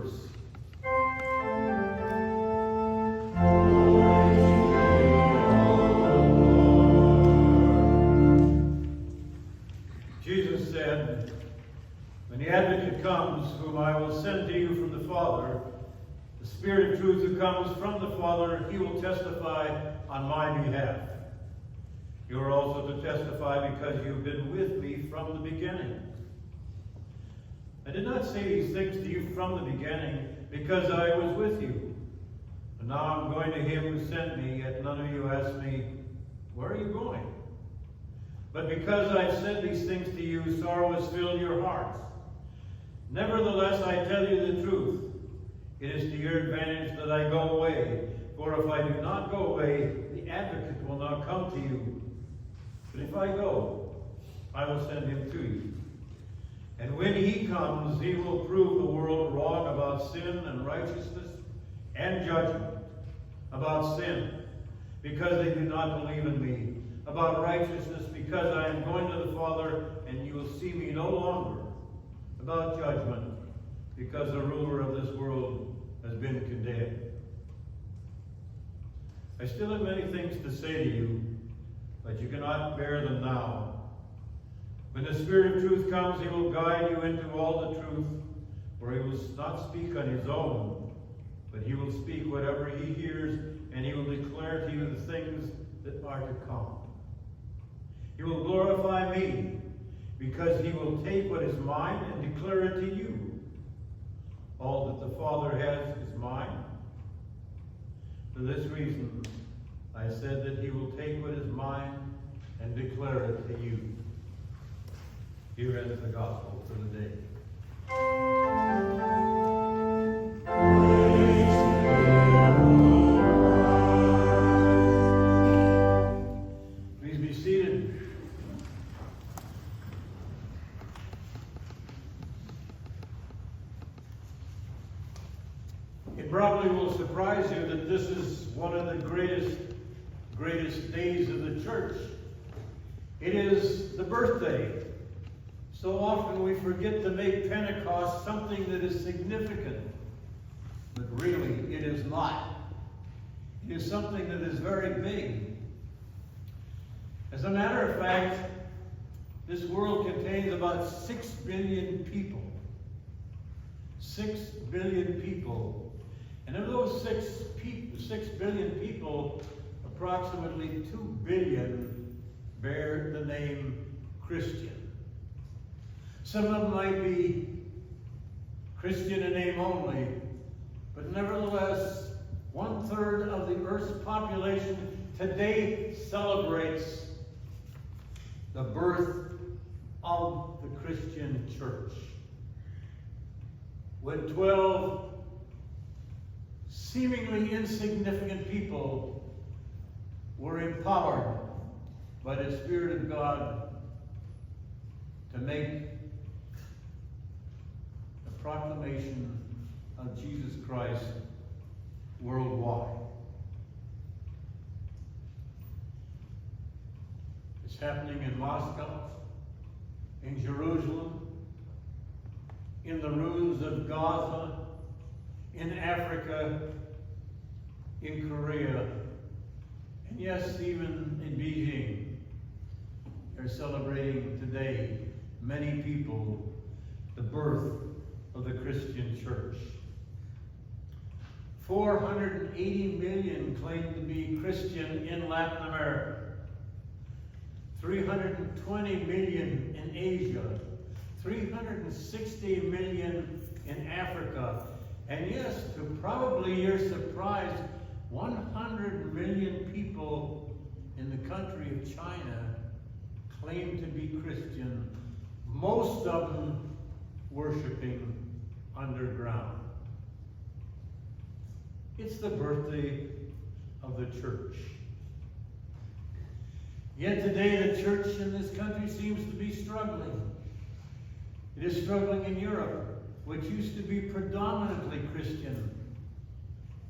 verse. Jesus said, "When the Advocate comes, whom I will send to you from the Father, the Spirit of truth who comes from the Father, he will testify on my behalf. You are also to testify because you have been with me from the beginning. I did not say these things to you from the beginning because I was with you. And now I'm going to him who sent me, yet none of you ask me, 'Where are you going?' But because I've said these things to you, sorrow has filled your hearts. Nevertheless, I tell you the truth. It is to your advantage that I go away. For if I do not go away, the Advocate will not come to you. But if I go, I will send him to you. And when he comes, he will prove the world wrong about sin and righteousness and judgment. About sin, because they do not believe in me. About righteousness, because I am going to the Father, and you will see me no longer. About judgment, because the ruler of this world has been condemned. I still have many things to say to you, but you cannot bear them now. When the Spirit of truth comes, he will guide you into all the truth, for he will not speak on his own, but he will speak whatever he hears, and he will declare to you the things that are to come. He will glorify me, because he will take what is mine and declare it to you. All that the Father has is mine. For this reason, I said that he will take what is mine and declare it to you. Here ends the gospel for the day. Please be seated. It probably will surprise you that this is one of the greatest days of the church. It is the birthday. So often we forget to make Pentecost something that is significant, but really it is not. It is something that is very big. As a matter of fact, this world contains about 6 billion people. 6 billion people. And of those 6 billion people, approximately 2 billion bear the name Christian. Some of them might be Christian in name only, but nevertheless, 1/3 of the Earth's population today celebrates the birth of the Christian church. When 12 seemingly insignificant people were empowered by the Spirit of God to make the proclamation of Jesus Christ worldwide. It's happening in Moscow, in Jerusalem, in the ruins of Gaza, in Africa, in Korea, and yes, even in Beijing. They're celebrating today, many people, the birth of the Christian church. 480 million claim to be Christian in Latin America. 320 million in Asia. 360 million in Africa. And yes, to probably your surprise, 100 million people in the country of China claim to be Christian, most of them worshiping underground. It's the birthday of the church. Yet today the church in this country seems to be struggling. It is struggling in Europe, which used to be predominantly Christian.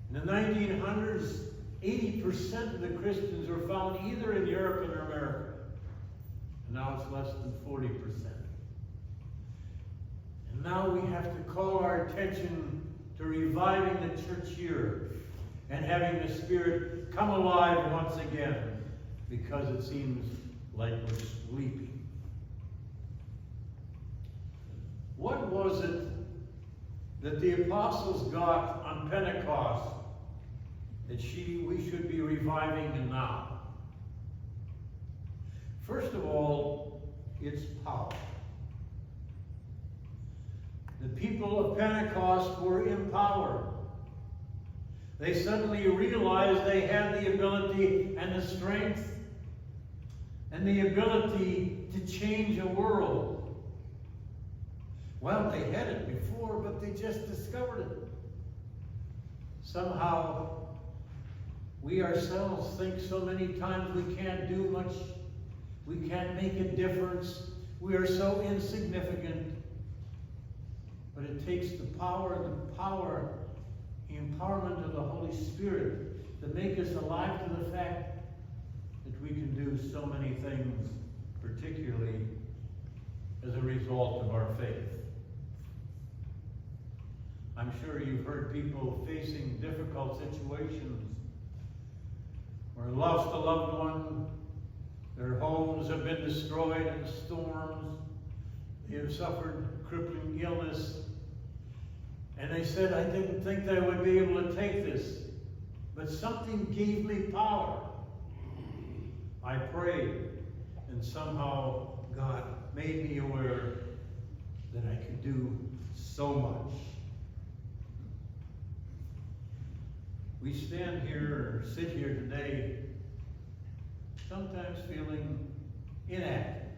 In the 1900s, 80% of the Christians were found either in Europe or America. And now it's less than 40%. And now we have to call our attention to reviving the church here and having the Spirit come alive once again, because it seems like we're sleeping. What was it that the apostles got on Pentecost that we should be reviving now? First of all, it's power. The people of Pentecost were empowered. They suddenly realized they had the ability and the strength and the ability to change a world. Well, they had it before, but they just discovered it. Somehow, we ourselves think so many times we can't do much. We can't make a difference. We are so insignificant. But it takes the empowerment of the Holy Spirit to make us alive to the fact that we can do so many things, particularly as a result of our faith. I'm sure you've heard people facing difficult situations or lost a loved one. Their homes have been destroyed in storms. They have suffered crippling illness. And they said, I didn't think that I would be able to take this, but something gave me power. I prayed, and somehow God made me aware that I could do so much. We stand here or sit here today sometimes feeling inactive.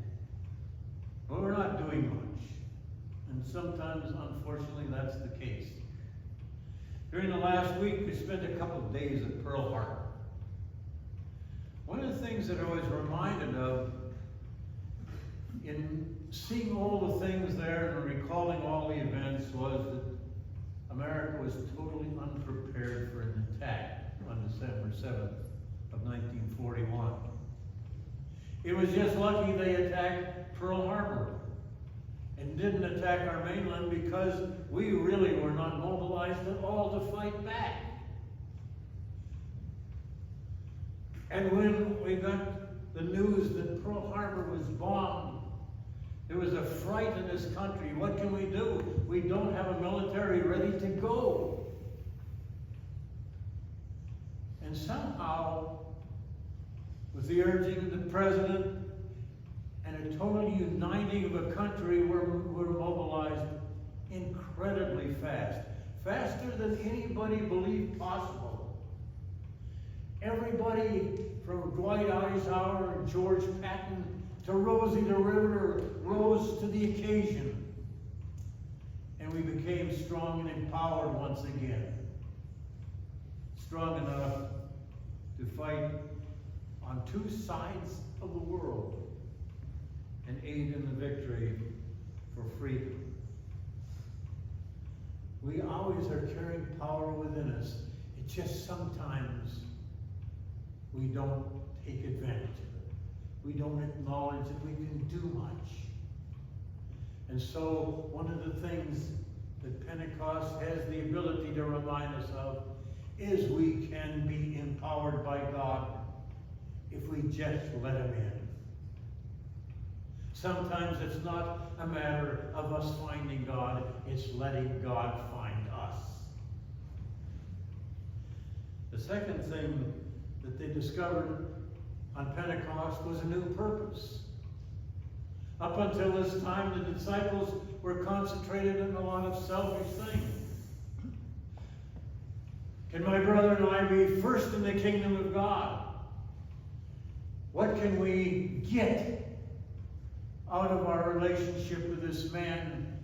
But we're not doing much. And sometimes, unfortunately, that's the case. During the last week, we spent a couple of days at Pearl Harbor. One of the things that I was reminded of in seeing all the things there and recalling all the events was that America was totally unprepared for an attack on December 7th of 1941. It was just lucky they attacked Pearl Harbor and didn't attack our mainland, because we really were not mobilized at all to fight back. And when we got the news that Pearl Harbor was bombed, there was a fright in this country. What can we do? We don't have a military ready to go. And somehow, with the urging of the president and a total uniting of a country, we're mobilized incredibly fast. Faster than anybody believed possible. Everybody from Dwight Eisenhower and George Patton to Rosie the Riveter rose to the occasion. And we became strong and empowered once again. Strong enough to fight on two sides of the world and aid in the victory for freedom. We always are carrying power within us. It's just sometimes we don't take advantage of it. We don't acknowledge that we can do much. And so one of the things that Pentecost has the ability to remind us of is we can be empowered by God if we just let Him in. Sometimes it's not a matter of us finding God, it's letting God find us. The second thing that they discovered on Pentecost was a new purpose. Up until this time, the disciples were concentrated on a lot of selfish things. Can my brother and I be first in the kingdom of God? What can we get out of our relationship with this man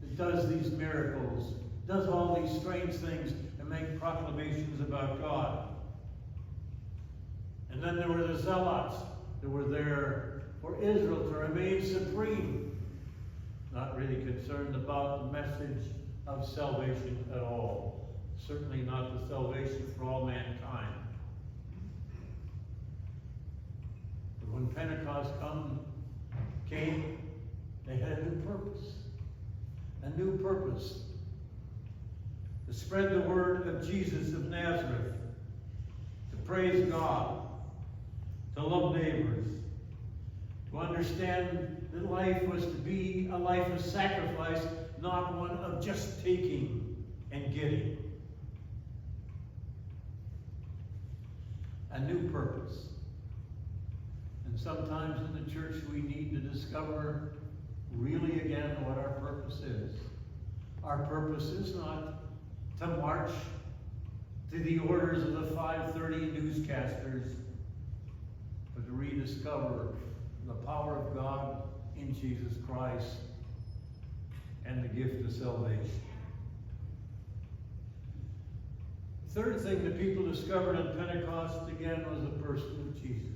that does these miracles, does all these strange things, and make proclamations about God? And then there were the zealots that were there for Israel to remain supreme, not really concerned about the message of salvation at all. Certainly not the salvation for all mankind. But when Pentecost came, they had a new purpose. A new purpose to spread the word of Jesus of Nazareth, to praise God, to love neighbors, to understand that life was to be a life of sacrifice, not one of just taking and getting. A new purpose. And sometimes in the church we need to discover really again what our purpose is. Our purpose is not to march to the orders of the 5:30 newscasters, but to rediscover the power of God in Jesus Christ and the gift of salvation. The third thing that people discovered on Pentecost again was the person of Jesus.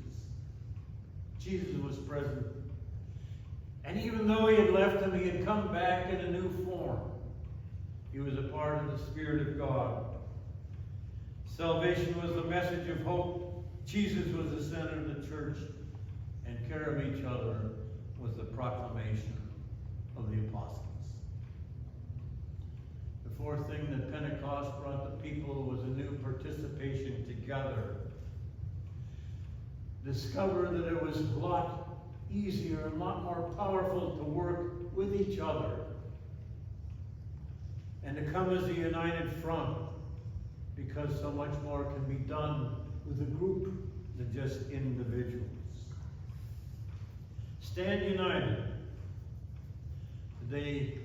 Jesus was present. And even though he had left them, he had come back in a new form. He was a part of the Spirit of God. Salvation was the message of hope. Jesus was the center of the church. And care of each other was the proclamation of the apostles. The fourth thing that Pentecost brought the people was a new participation together. Discover that it was a lot easier and a lot more powerful to work with each other and to come as a united front, because so much more can be done with a group than just individuals. Stand united. Today,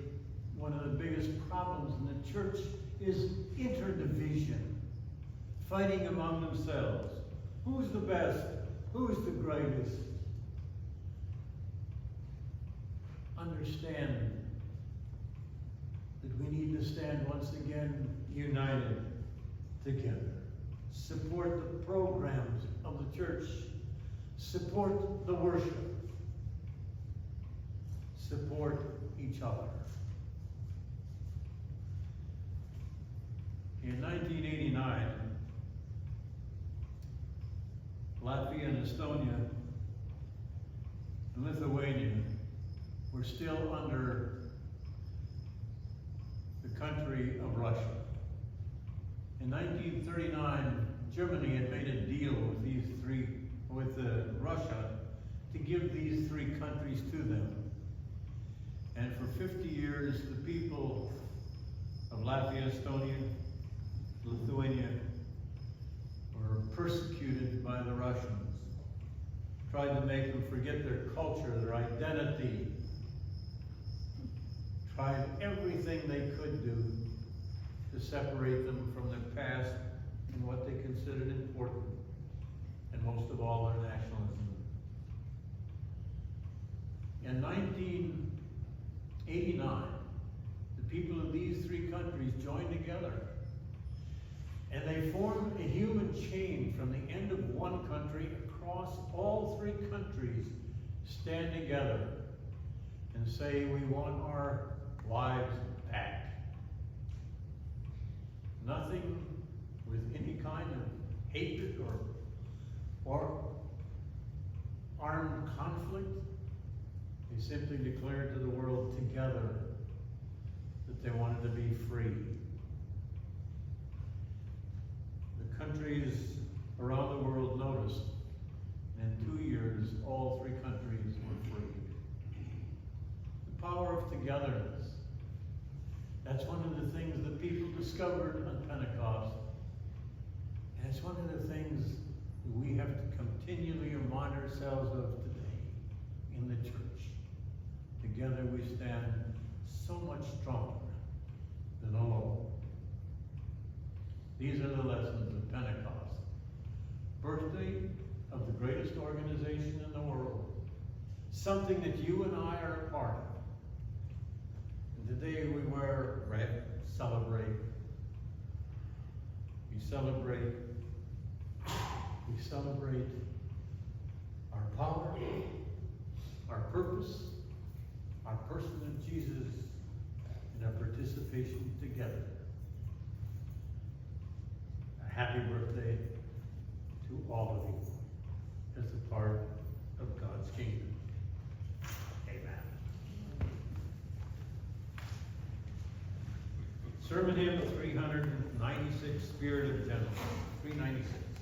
one of the biggest problems in the church is interdivision, fighting among themselves. Who's the best? Who's the greatest? Understand that we need to stand once again united together. Support the programs of the church. Support the worship. Support each other. In 1989, Latvia and Estonia and Lithuania were still under the country of Russia. In 1939, Germany had made a deal with Russia to give these three countries to them. And for 50 years, the people of Latvia, Estonia, Lithuania were persecuted by the Russians, tried to make them forget their culture, their identity, tried everything they could do to separate them from their past and what they considered important, and most of all, their nationalism. In 1989, the people of these three countries joined together, and they formed a human chain from the end of one country across all three countries, stand together and say, we want our lives back. Nothing with any kind of hatred or armed conflict. They simply declared to the world together that they wanted to be free. The countries around the world noticed, and in 2 years, all three countries were freed. The power of togetherness. That's one of the things that people discovered on Pentecost. And it's one of the things that we have to continually remind ourselves of today in the church. Together we stand so much stronger than alone. These are the lessons of Pentecost. Birthday of the greatest organization in the world. Something that you and I are a part of. And today we wear red, celebrate. We celebrate our power, our purpose, our person of Jesus, and our participation together. A happy birthday to all of you as a part of God's kingdom. Amen. Sermon hymn 3. 396 Spirit of Gentleness. 396.